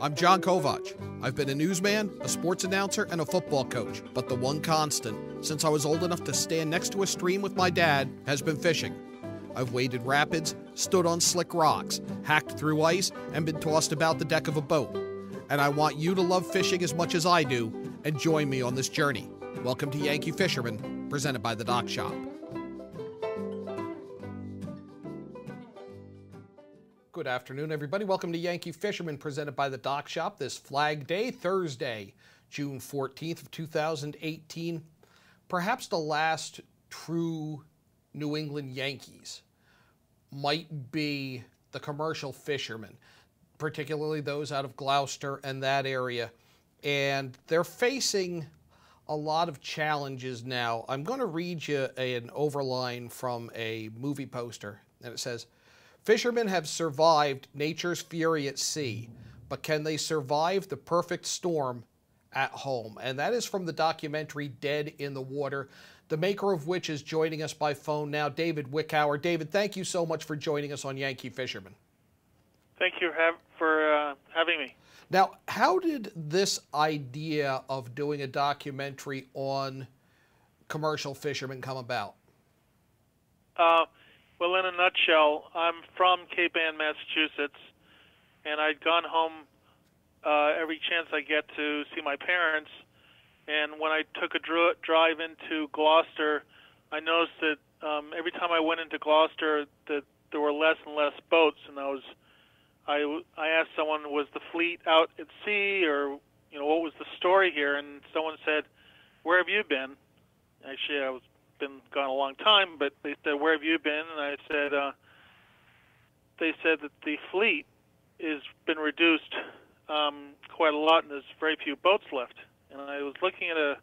I'm John Kovach. I've been a newsman, a sports announcer, and a football coach, but the one constant, since I was old enough to stand next to a stream with my dad, has been fishing. I've waded rapids, stood on slick rocks, hacked through ice, and been tossed about the deck of a boat. And I want you to love fishing as much as I do, and join me on this journey. Welcome to Yankee Fisherman, presented by the Dock Shop. Good afternoon, everybody. Welcome to Yankee Fisherman, presented by the Dock Shop. This Flag Day, Thursday, June 14th of 2018. Perhaps the last true New England Yankees might be the commercial fishermen, particularly those out of Gloucester and that area. And they're facing a lot of challenges now. I'm going to read you an overline from a movie poster, and it says, "Fishermen have survived nature's fury at sea, but can they survive the perfect storm at home?" And that is from the documentary Dead in the Water, the maker of which is joining us by phone now, David Wickower. David, thank you so much for joining us on Yankee Fisherman. Thank you for having me. Now, how did this idea of doing a documentary on commercial fishermen come about? Well, in a nutshell, I'm from Cape Ann, Massachusetts, and I'd gone home every chance I get to see my parents. And when I took a drive into Gloucester, I noticed that every time I went into Gloucester, that there were less and less boats. And I asked someone, was the fleet out at sea, or what was the story here? And someone said, "Where have you been?" Actually, I was been gone a long time, but they said, "Where have you been?" And I said, they said that the fleet has been reduced quite a lot, and there's very few boats left. And I was looking at a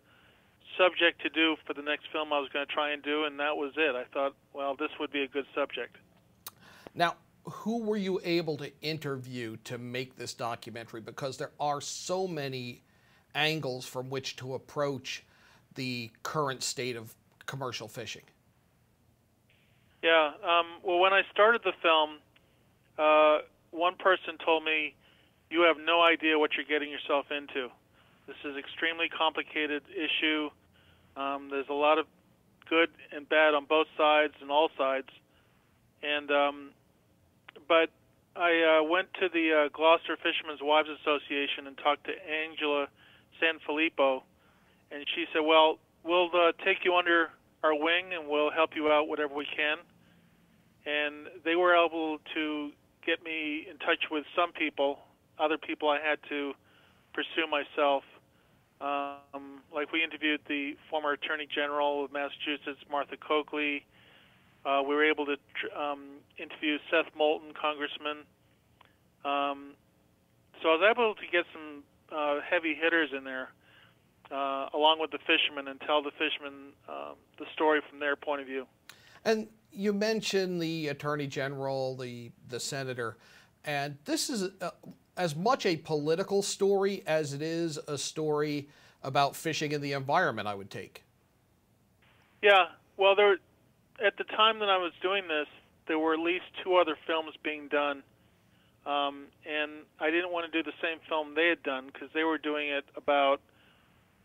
subject to do for the next film I was going to try and do, and that was it. I thought, well, this would be a good subject. Now, who were you able to interview to make this documentary? Because there are so many angles from which to approach the current state of commercial fishing. Yeah, well, when I started the film, one person told me, "You have no idea what you're getting yourself into. This is an extremely complicated issue. There's a lot of good and bad on both sides and all sides." And but I went to the Gloucester Fishermen's Wives Association and talked to Angela Sanfilippo, and she said, "Well, we'll take you under our wing and we'll help you out whatever we can." And they were able to get me in touch with some people. Other people I had to pursue myself. Like we interviewed the former Attorney General of Massachusetts, Martha Coakley. We were able to interview Seth Moulton, Congressman. So I was able to get some heavy hitters in there, along with the fishermen, and tell the fishermen the story from their point of view. And you mentioned the Attorney General, the Senator, and this is as much a political story as it is a story about fishing and the environment, I would take. Yeah, well, at the time that I was doing this, there were at least 2 other films being done, and I didn't want to do the same film they had done, because they were doing it about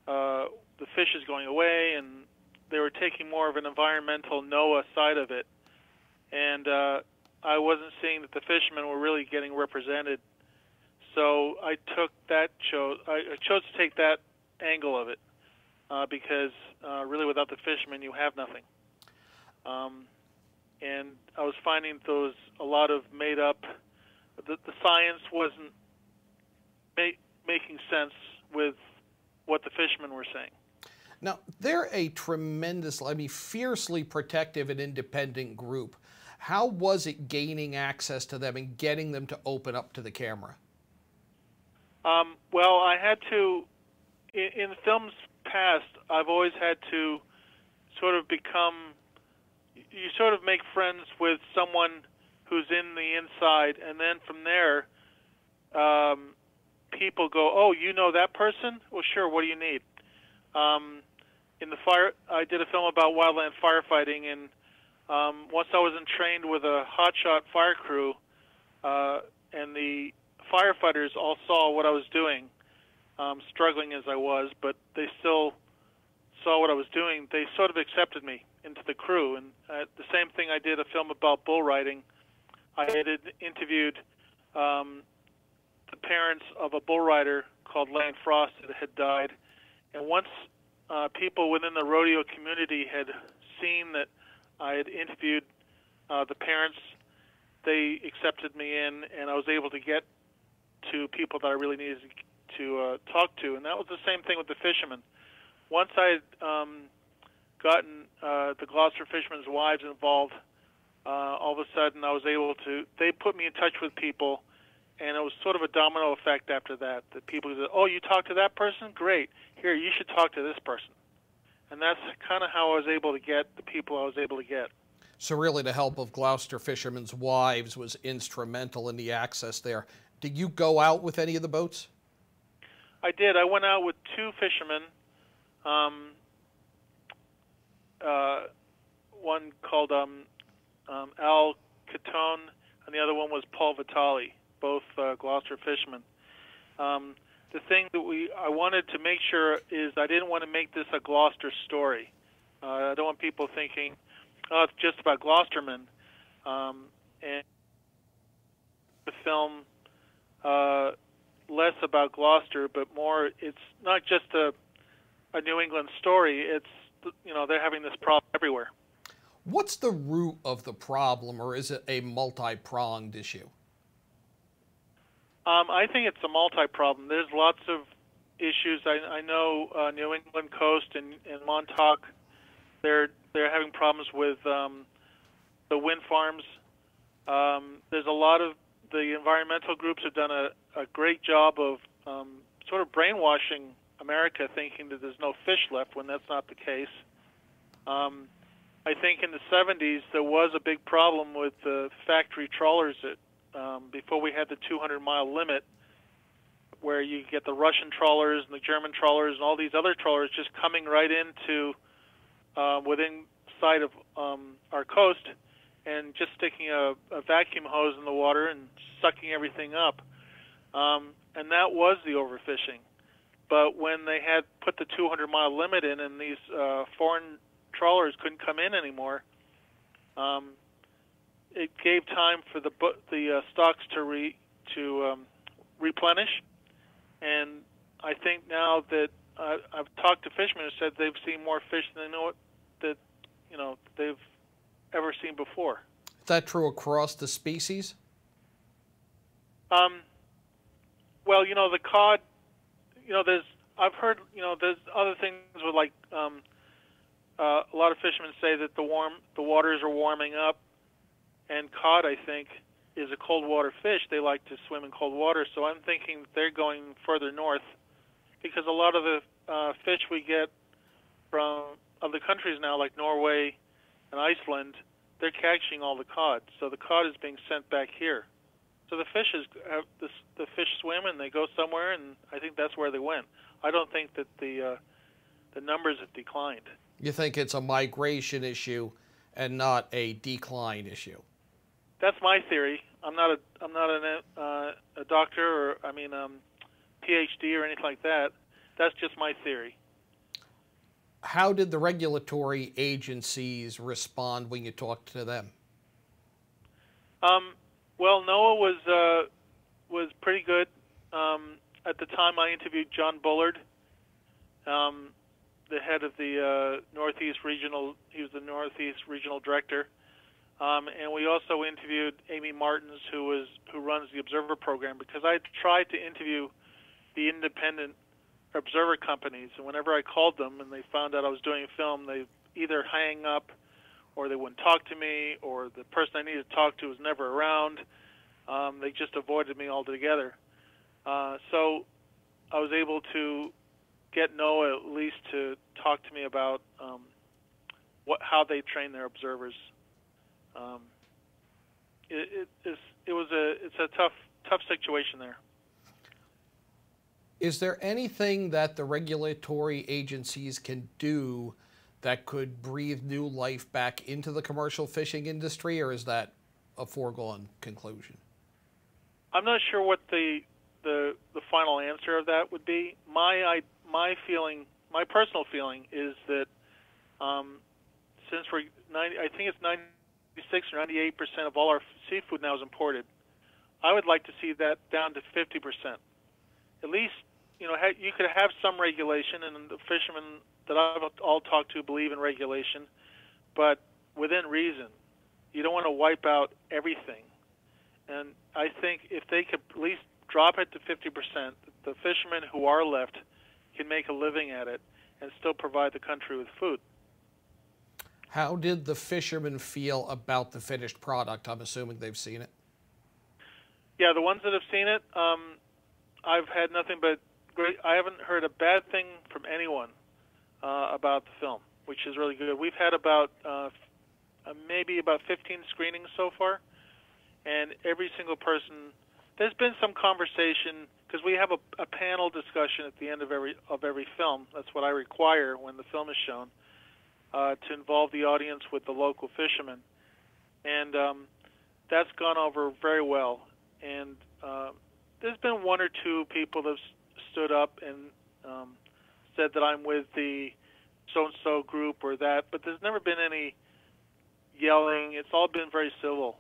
the fishes going away, and they were taking more of an environmental NOAA side of it. And I wasn't seeing that the fishermen were really getting represented. So I chose to take that angle of it, because really without the fishermen you have nothing. And I was finding there was a lot of made up, the science wasn't making sense with what the fishermen were saying. Now, they're a fiercely protective and independent group. How was it gaining access to them and getting them to open up to the camera? Well, I had to, in the films past, I've always had to sort of you sort of make friends with someone who's in the inside, and then from there, people go, "Oh, you know that person? Well, sure, what do you need?" I did a film about wildland firefighting, and once I was trained with a hotshot fire crew, and the firefighters all saw what I was doing, struggling as I was, but they still saw what I was doing. They sort of accepted me into the crew. And the same thing I did a film about bull riding. I had interviewed the parents of a bull rider called Lane Frost that had died. And once people within the rodeo community had seen that I had interviewed the parents, they accepted me in, and I was able to get to people that I really needed to talk to. And that was the same thing with the fishermen. Once I had gotten the Gloucester fishermen's wives involved, all of a sudden I was able to, they put me in touch with people, and it was sort of a domino effect after that, that people said, oh, you talked to that person? Great. Here, you should talk to this person. And that's kind of how I was able to get the people I was able to get. So really the help of Gloucester fishermen's wives was instrumental in the access there. Did you go out with any of the boats? I did. I went out with two fishermen, one called Al Catone, and the other one was Paul Vitale, both Gloucester fishermen. The thing that I wanted to make sure is I didn't want to make this a Gloucester story. I don't want people thinking, oh, it's just about Gloucestermen. And the film less about Gloucester, but more, it's not just a New England story. It's, you know, they're having this problem everywhere. What's the root of the problem, or is it a multi-pronged issue? I think it's a multi-problem. There's lots of issues. I know New England coast and Montauk, they're having problems with the wind farms. There's a lot of the environmental groups have done a great job of sort of brainwashing America, thinking that there's no fish left when that's not the case. I think in the 70s there was a big problem with the factory trawlers that before we had the 200-mile limit, where you get the Russian trawlers and the German trawlers and all these other trawlers just coming right into within sight of our coast and just sticking a vacuum hose in the water and sucking everything up. And that was the overfishing. But when they had put the 200-mile limit in and these foreign trawlers couldn't come in anymore, it gave time for the stocks to replenish. And I think now that I've talked to fishermen who said they've seen more fish than they've ever seen before. Is that true across the species? Well, you know, the cod, you know, I've heard, you know, there's other things with like a lot of fishermen say that the waters are warming up, and cod, I think, is a cold water fish. They like to swim in cold water, so I'm thinking they're going further north, because a lot of the fish we get from other countries now, like Norway and Iceland, they're catching all the cod. So the cod is being sent back here. So the fish swim and they go somewhere, and I think that's where they went. I don't think that the numbers have declined. You think it's a migration issue and not a decline issue? That's my theory. I'm not a doctor or PhD or anything like that. That's just my theory. How did the regulatory agencies respond when you talked to them? Well, NOAA was pretty good. At the time, I interviewed John Bullard, the head of the Northeast Regional. He was the Northeast Regional Director, and we also interviewed Amy Martins, who runs the Observer Program, because I tried to interview the independent observer companies, and whenever I called them and they found out I was doing a film, they either hang up, or they wouldn't talk to me, or the person I needed to talk to was never around. They just avoided me altogether. So I was able to get NOAA at least to talk to me about how they train their observers. It's a tough situation there. Is there anything that the regulatory agencies can do that could breathe new life back into the commercial fishing industry, or is that a foregone conclusion? I'm not sure what the final answer of that would be. My personal feeling is that since I think it's 96 or 98% of all our seafood now is imported, I would like to see that down to 50%. At least, you could have some regulation, and the fishermen that I've all talked to believe in regulation, but within reason. You don't want to wipe out everything. And I think if they could at least drop it to 50%, the fishermen who are left can make a living at it and still provide the country with food. How did the fishermen feel about the finished product? I'm assuming they've seen it. Yeah, the ones that have seen it, I've had nothing but great. I haven't heard a bad thing from anyone about the film, which is really good. We've had maybe about 15 screenings so far, and every single person. There's been some conversation because we have a panel discussion at the end of every film. That's what I require when the film is shown, to involve the audience with the local fishermen, and that's gone over very well. And there's been one or two people that have stood up and said that I'm with the so-and-so group or that, but there's never been any yelling. It's all been very civil.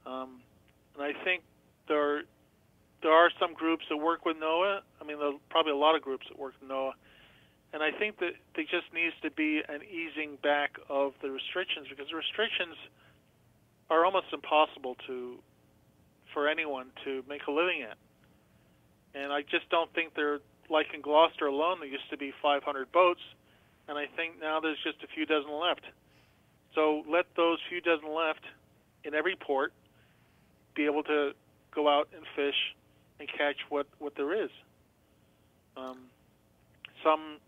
And I think there are some groups that work with NOAA. I mean, there are probably a lot of groups that work with NOAA. And I think that there just needs to be an easing back of the restrictions, because the restrictions are almost impossible for anyone to make a living at. And I just don't think they're like in Gloucester alone. There used to be 500 boats, and I think now there's just a few dozen left. So let those few dozen left in every port be able to go out and fish and catch what there is. Some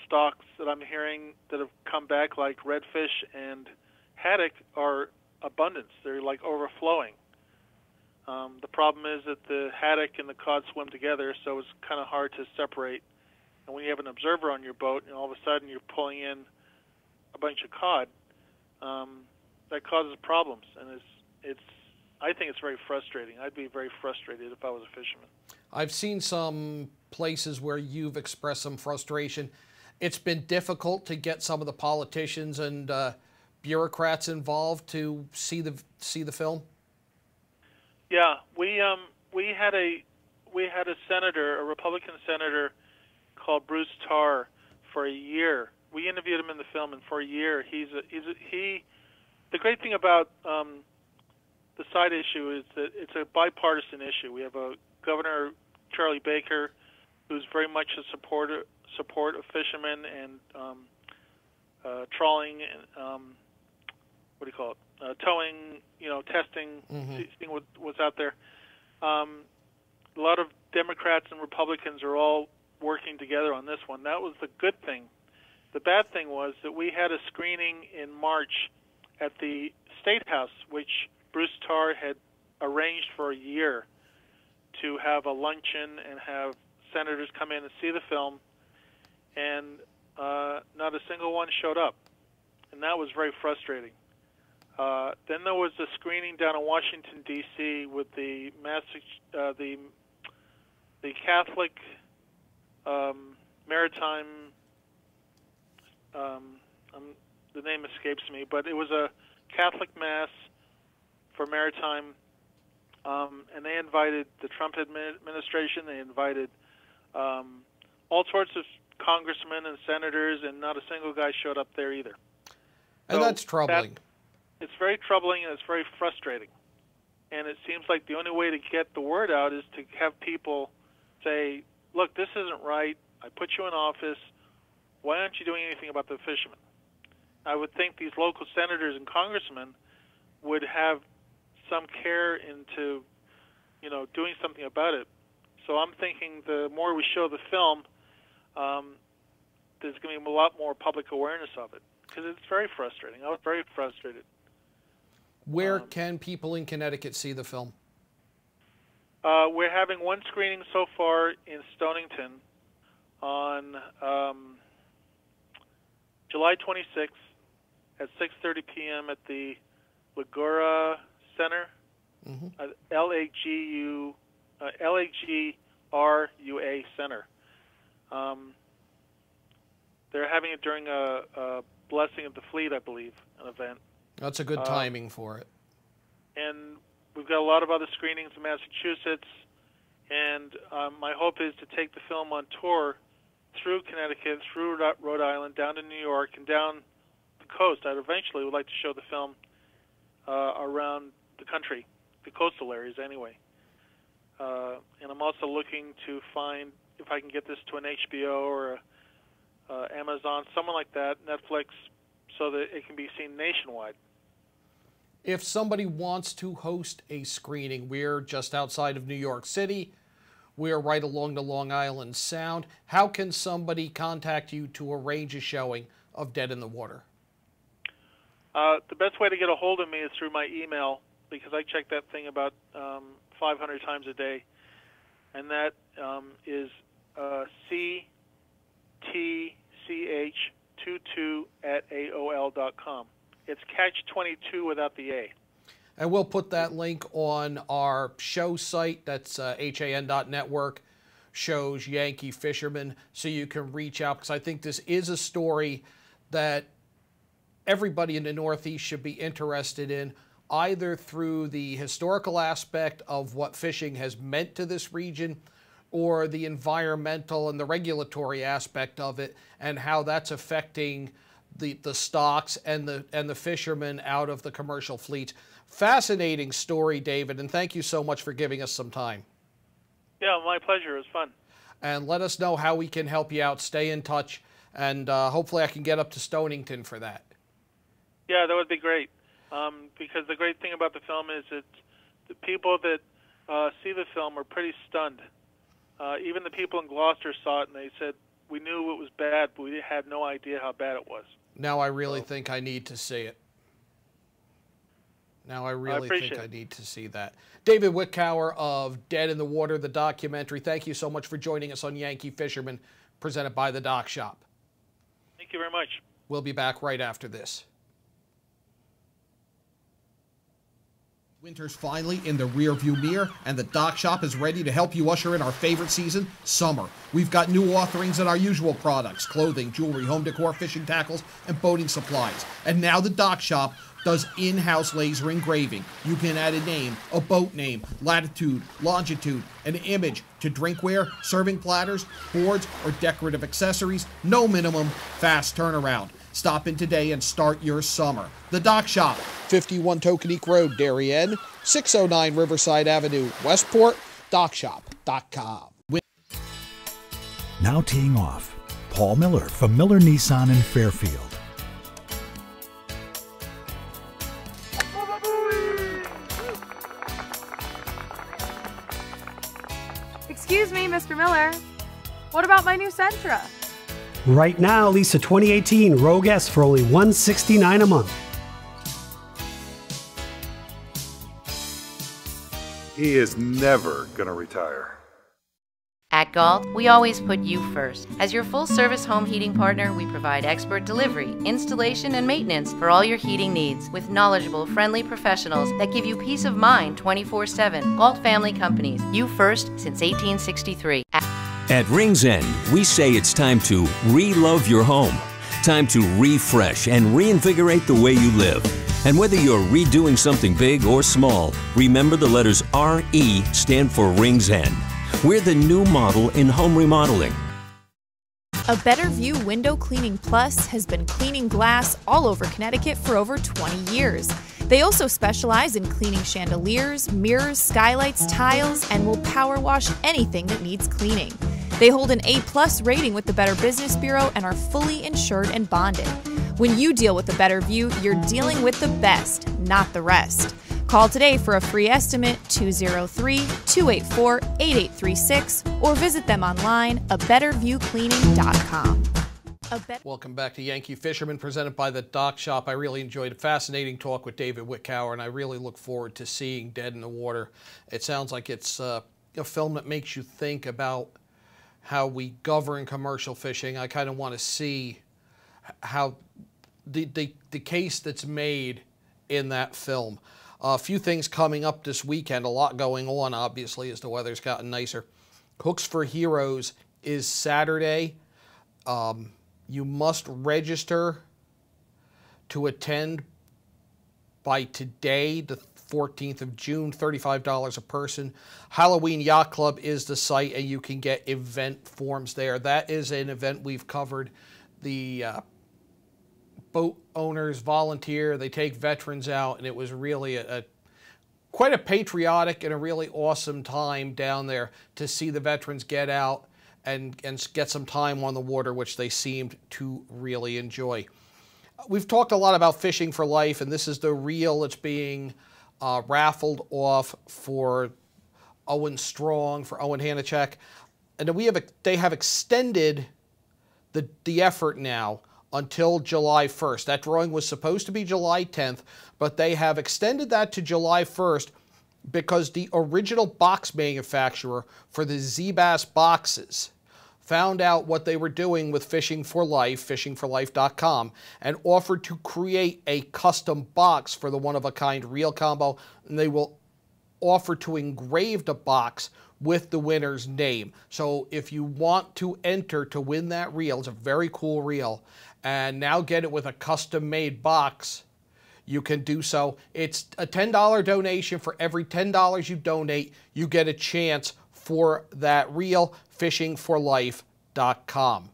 stocks that I'm hearing that have come back, like redfish and haddock, are abundance. They're like overflowing. The problem is that the haddock and the cod swim together, so it's kind of hard to separate. And when you have an observer on your boat, and all of a sudden you're pulling in a bunch of cod, that causes problems, and I think it's very frustrating. I'd be very frustrated if I was a fisherman. I've seen some places where you've expressed some frustration. It's been difficult to get some of the politicians and bureaucrats involved to see the film. Yeah, we had a senator, a Republican senator called Bruce Tarr, for a year. We interviewed him in the film, and for a year, the great thing about the side issue is that it's a bipartisan issue. We have a Governor Charlie Baker, who's very much a support of fishermen and trawling and towing, testing, seeing what's out there. A lot of Democrats and Republicans are all working together on this one. That was the good thing. The bad thing was that we had a screening in March at the State House, which Bruce Tarr had arranged for a year, to have a luncheon and have senators come in and see the film, and not a single one showed up, and that was very frustrating. Then there was a screening down in Washington, D.C. with the Catholic Maritime, the name escapes me, but it was a Catholic Mass for Maritime, and they invited the Trump administration. They invited all sorts of congressmen and senators, and not a single guy showed up there either. And that's troubling. It's very troubling, and it's very frustrating. And it seems like the only way to get the word out is to have people say, look, this isn't right. I put you in office. Why aren't you doing anything about the fishermen? I would think these local senators and congressmen would have some care into, doing something about it. So I'm thinking the more we show the film, there's going to be a lot more public awareness of it, because it's very frustrating. I was very frustrated. Where can people in Connecticut see the film? We're having one screening so far in Stonington on July 26th at 6:30 p.m. at the Ligura Center. LAGRUA Center. They're having it during a Blessing of the Fleet, I believe, an event. That's a good timing for it. And we've got a lot of other screenings in Massachusetts, and my hope is to take the film on tour through Connecticut, through Rhode Island, down to New York, and down the coast. I eventually would like to show the film around the country, the coastal areas anyway. And I'm also looking to find if I can get this to an HBO or Amazon, someone like that, Netflix, so that it can be seen nationwide. If somebody wants to host a screening, we're just outside of New York City. We're right along the Long Island Sound. How can somebody contact you to arrange a showing of Dead in the Water? The best way to get a hold of me is through my email, because I check that thing about 500 times a day. And that is ctch22@aol.com. It's catch22 without the A. And we'll put that link on our show site. That's han.network, shows Yankee Fisherman, so you can reach out, because I think this is a story that everybody in the Northeast should be interested in, either through the historical aspect of what fishing has meant to this region, or the environmental and the regulatory aspect of it, and how that's affecting the stocks and the fishermen out of the commercial fleet. Fascinating story, David, and thank you so much for giving us some time. Yeah, my pleasure. It was fun. And let us know how we can help you out. Stay in touch, and hopefully I can get up to Stonington for that. Yeah, that would be great. Because the great thing about the film is that the people that see the film are pretty stunned. Even the people in Gloucester saw it, and they said, we knew it was bad, but we had no idea how bad it was. Now I really think I need to see it. Now I really think I need to see that. David Wittkower of Dead in the Water, the documentary. Thank you so much for joining us on Yankee Fisherman, presented by the Dock Shop. Thank you very much. We'll be back right after this. Winter's finally in the rearview mirror, and the Dock Shop is ready to help you usher in our favorite season, summer. We've got new offerings in our usual products: clothing, jewelry, home decor, fishing tackles, and boating supplies. And now the Dock Shop does in-house laser engraving. You can add a name, a boat name, latitude, longitude, an image to drinkware, serving platters, boards, or decorative accessories. No minimum, fast turnaround. Stop in today and start your summer. The Dock Shop, 51 Tokenique Road, Darien, 609 Riverside Avenue, Westport, dockshop.com. Now teeing off, Paul Miller from Miller Nissan in Fairfield. Excuse me, Mr. Miller. What about my new Sentra? Right now, lease a 2018 Rogue S for only $169 a month. He is never going to retire. At Galt, we always put you first. As your full-service home heating partner, we provide expert delivery, installation, and maintenance for all your heating needs with knowledgeable, friendly professionals that give you peace of mind 24/7. Galt Family Companies, you first since 1863. At Rings End, we say it's time to re-love your home. Time to refresh and reinvigorate the way you live. And whether you're redoing something big or small, remember the letters RE stand for Rings End. We're the new model in home remodeling. A Better View Window Cleaning Plus has been cleaning glass all over Connecticut for over 20 years. They also specialize in cleaning chandeliers, mirrors, skylights, tiles, and will power wash anything that needs cleaning. They hold an A+ rating with the Better Business Bureau and are fully insured and bonded. When you deal with the Better View, you're dealing with the best, not the rest. Call today for a free estimate, 203-284-8836, or visit them online, abetterviewcleaning.com. Welcome back to Yankee Fisherman, presented by the Dock Shop. I really enjoyed a fascinating talk with David Wittkower, and I really look forward to seeing Dead in the Water. It sounds like it's a film that makes you think about how we govern commercial fishing. I kind of want to see how the case that's made in that film. A few things coming up this weekend, a lot going on, obviously, as the weather's gotten nicer. Hooks for Heroes is Saturday. You must register to attend by today, the 14th of June, $35 a person. Halloween Yacht Club is the site, and you can get event forms there. That is an event we've covered. The boat owners volunteer, they take veterans out, and it was really quite a patriotic and a really awesome time down there to see the veterans get out and get some time on the water, which they seemed to really enjoy. We've talked a lot about Fishing for Life, and this is the reel that's being raffled off for Owen Strong, for Owen Hanachek. And then they have extended the effort now until July 1st. That drawing was supposed to be July 10th, but they have extended that to July 1st because the original box manufacturer for the Z-Bass boxes found out what they were doing with Fishing for Life, fishingforlife.com, and offered to create a custom box for the one-of-a-kind reel combo, and they will offer to engrave the box with the winner's name. So if you want to enter to win that reel, it's a very cool reel, and now get it with a custom-made box, you can do so. It's a $10 donation. For every $10 you donate, you get a chance for that reel, fishingforlife.com.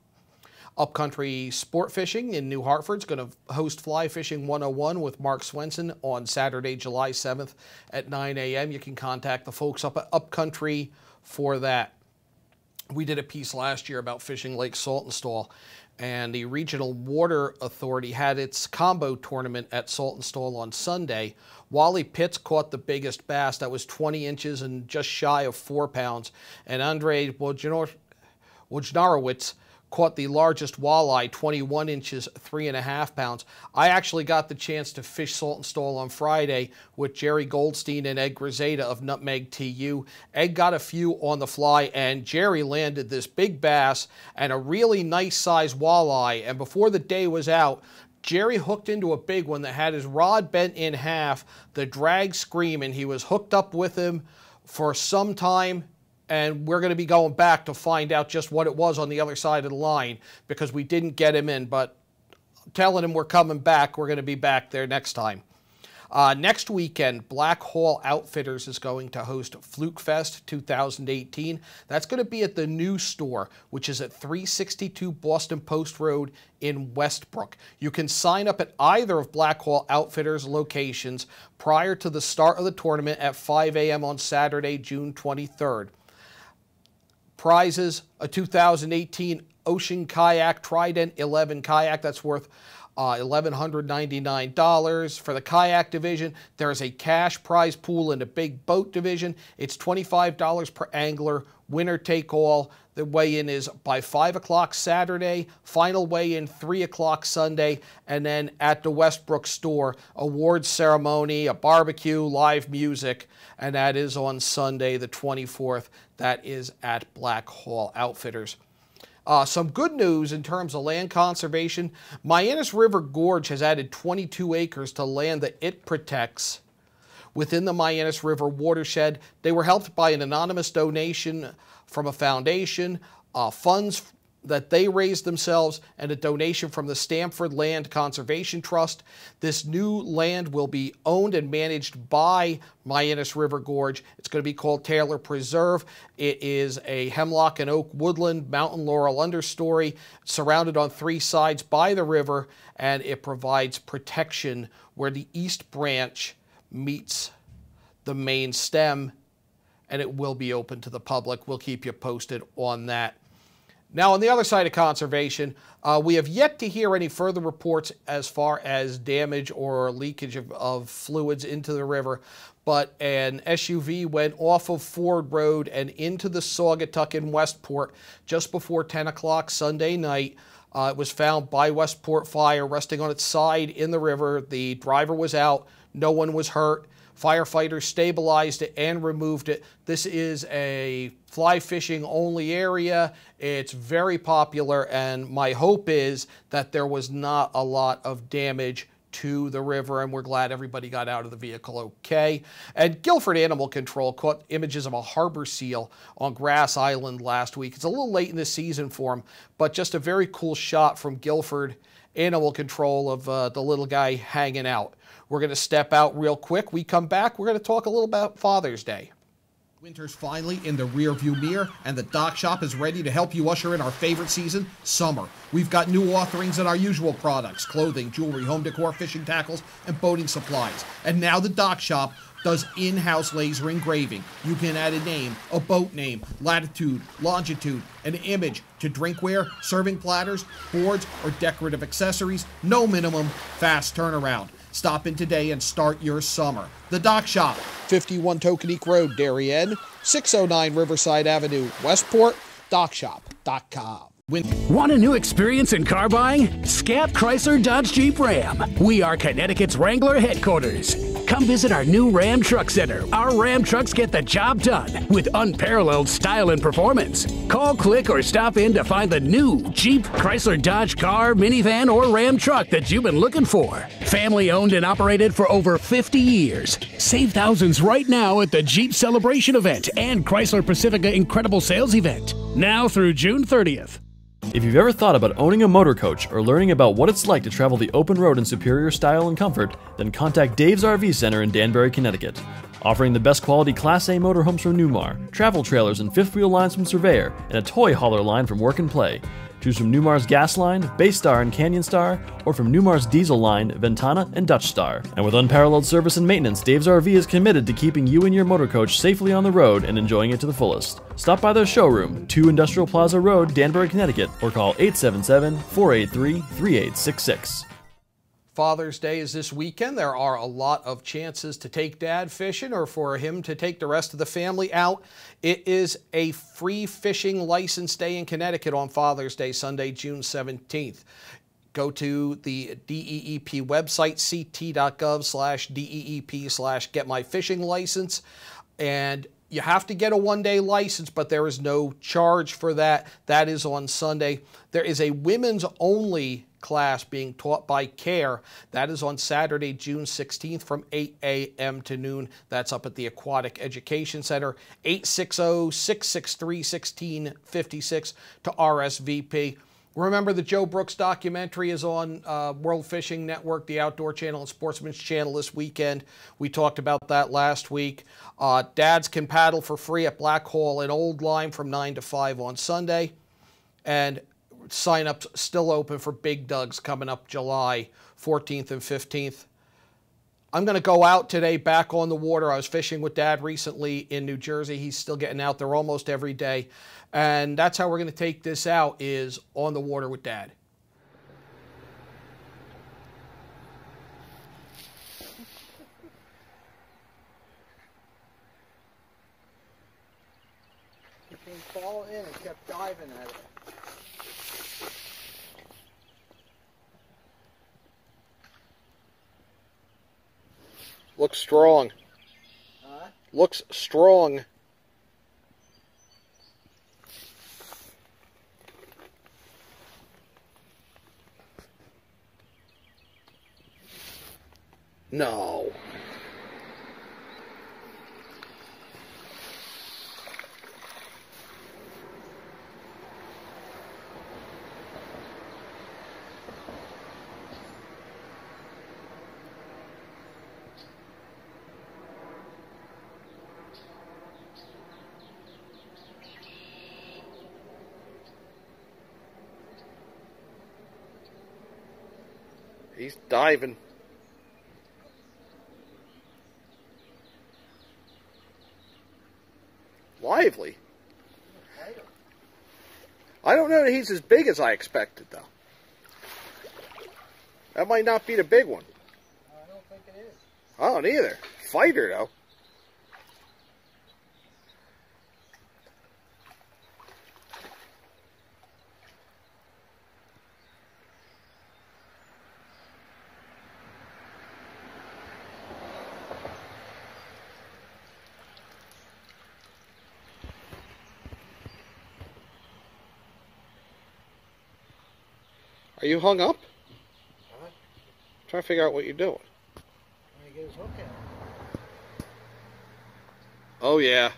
Upcountry Sport Fishing in New Hartford is going to host Fly Fishing 101 with Mark Swenson on Saturday, July 7th at 9 a.m. You can contact the folks up at Upcountry for that. We did a piece last year about fishing Lake Saltonstall, and the Regional Water Authority had its combo tournament at Saltonstall on Sunday. Wally Pitts caught the biggest bass. That was 20 inches and just shy of 4 pounds. And Andrei Wojnarowicz caught the largest walleye, 21 inches, 3.5 pounds. I actually got the chance to fish Saltonstall on Friday with Jerry Goldstein and Ed Griseda of Nutmeg TU. Ed got a few on the fly, and Jerry landed this big bass and a really nice size walleye. And before the day was out, Jerry hooked into a big one that had his rod bent in half, the drag screaming. He was hooked up with him for some time, and we're going to be going back to find out just what it was on the other side of the line because we didn't get him in, but telling him we're coming back, we're going to be back there next time. Next weekend, Black Hall Outfitters is going to host Fluke Fest 2018. That's going to be at the new store, which is at 362 Boston Post Road in Westbrook. You can sign up at either of Black Hall Outfitters locations prior to the start of the tournament at 5 a.m. on Saturday, June 23rd. Prizes, a 2018 Ocean Kayak Trident 11 kayak that's worth $1,199. For the kayak division, there is a cash prize pool in the big boat division. It's $25 per angler, winner take all. The weigh-in is by 5 o'clock Saturday, final weigh-in 3 o'clock Sunday, and then at the Westbrook store, awards ceremony, a barbecue, live music, and that is on Sunday the 24th. That is at Black Hall Outfitters. Some good news in terms of land conservation. Mianus River Gorge has added 22 acres to land that it protects within the Mianus River watershed. They were helped by an anonymous donation from a foundation, funds that they raised themselves, and a donation from the Stamford Land Conservation Trust. This new land will be owned and managed by Mianus River Gorge. It's going to be called Tailor Preserve. It is a hemlock and oak woodland, mountain laurel understory, surrounded on 3 sides by the river, and it provides protection where the East Branch meets the main stem, and it will be open to the public. We'll keep you posted on that. Now, on the other side of conservation, we have yet to hear any further reports as far as damage or leakage of fluids into the river, but an SUV went off of Ford Road and into the Saugatuck in Westport just before 10 o'clock Sunday night. It was found by Westport Fire resting on its side in the river. The driver was out. No one was hurt. Firefighters stabilized it and removed it. This is a fly fishing only area. It's very popular, and my hope is that there was not a lot of damage to the river, and we're glad everybody got out of the vehicle okay. And Guilford Animal Control caught images of a harbor seal on Grass Island last week. It's a little late in the season for them, but just a very cool shot from Guilford Animal Control of the little guy hanging out. We're going to step out real quick. We come back, we're going to talk a little about Father's Day. Winter's finally in the rearview mirror, and the Dock Shop is ready to help you usher in our favorite season, summer. We've got new offerings in our usual products: clothing, jewelry, home decor, fishing tackles, and boating supplies. And now the Dock Shop does in-house laser engraving. You can add a name, a boat name, latitude, longitude, an image to drinkware, serving platters, boards, or decorative accessories. No minimum, fast turnaround. Stop in today and start your summer. The Dock Shop, 51 Tokenique Road, Darien, 609 Riverside Avenue, Westport, dockshop.com. Want a new experience in car buying? Scap Chrysler Dodge Jeep Ram. We are Connecticut's Wrangler headquarters. Come visit our new Ram Truck Center. Our Ram trucks get the job done with unparalleled style and performance. Call, click, or stop in to find the new Jeep, Chrysler, Dodge car, minivan, or Ram truck that you've been looking for. Family owned and operated for over 50 years. Save thousands right now at the Jeep Celebration event and Chrysler Pacifica Incredible Sales event. Now through June 30th. If you've ever thought about owning a motor coach or learning about what it's like to travel the open road in superior style and comfort, then contact Dave's RV Center in Danbury, Connecticut. Offering the best quality Class A motorhomes from Newmar, travel trailers and fifth wheel lines from Surveyor, and a toy hauler line from Work and Play. Choose from Newmar's Gas Line, Base Star and Canyon Star, or from Newmar's Diesel Line, Ventana and Dutch Star. And with unparalleled service and maintenance, Dave's RV is committed to keeping you and your motor coach safely on the road and enjoying it to the fullest. Stop by their showroom, 2 Industrial Plaza Road, Danbury, Connecticut, or call 877-483-3866. Father's Day is this weekend. There are a lot of chances to take Dad fishing or for him to take the rest of the family out. It is a free fishing license day in Connecticut on Father's Day, Sunday, June 17th. Go to the DEEP website, ct.gov/DEEP/getmyfishing-license, and you have to get a one-day license, but there is no charge for that. That is on Sunday. There is a women's-only class being taught by CARE. That is on Saturday, June 16th from 8 a.m. to noon. That's up at the Aquatic Education Center, 860-663-1656 to RSVP. Remember, the Joe Brooks documentary is on World Fishing Network, the Outdoor Channel, and Sportsman's Channel this weekend. We talked about that last week. Dads can paddle for free at Black Hall and Old Lyme from 9 to 5 on Sunday. And sign-ups still open for Big Doug's coming up July 14th and 15th. I'm going to go out today back on the water. I was fishing with Dad recently in New Jersey. He's still getting out there almost every day. And that's how we're going to take this out, is on the water with Dad. He came falling in and kept diving at it. Looks strong. Looks strong. No. He's diving. Lively. I don't know that he's as big as I expected, though. That might not be the big one. I don't think it is. I don't either. Fighter, though. Are you hung up? Trying to figure out what you're doing. Trying to get his hook out. Oh, yeah.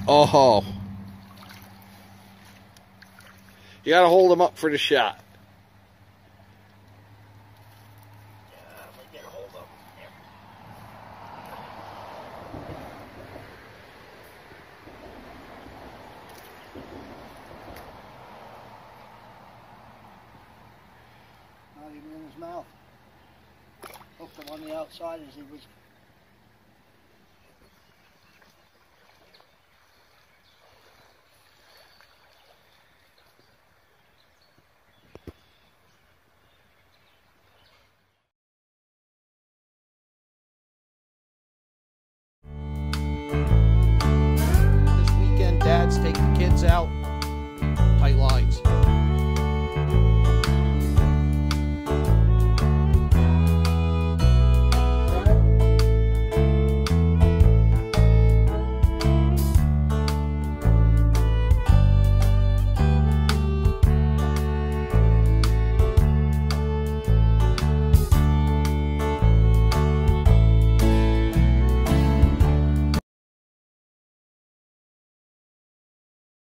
Oh. You got to hold him up for the shot. Not even in his mouth. Hooked him on the outside as he was. This weekend, dads take the kids out. Tight lines.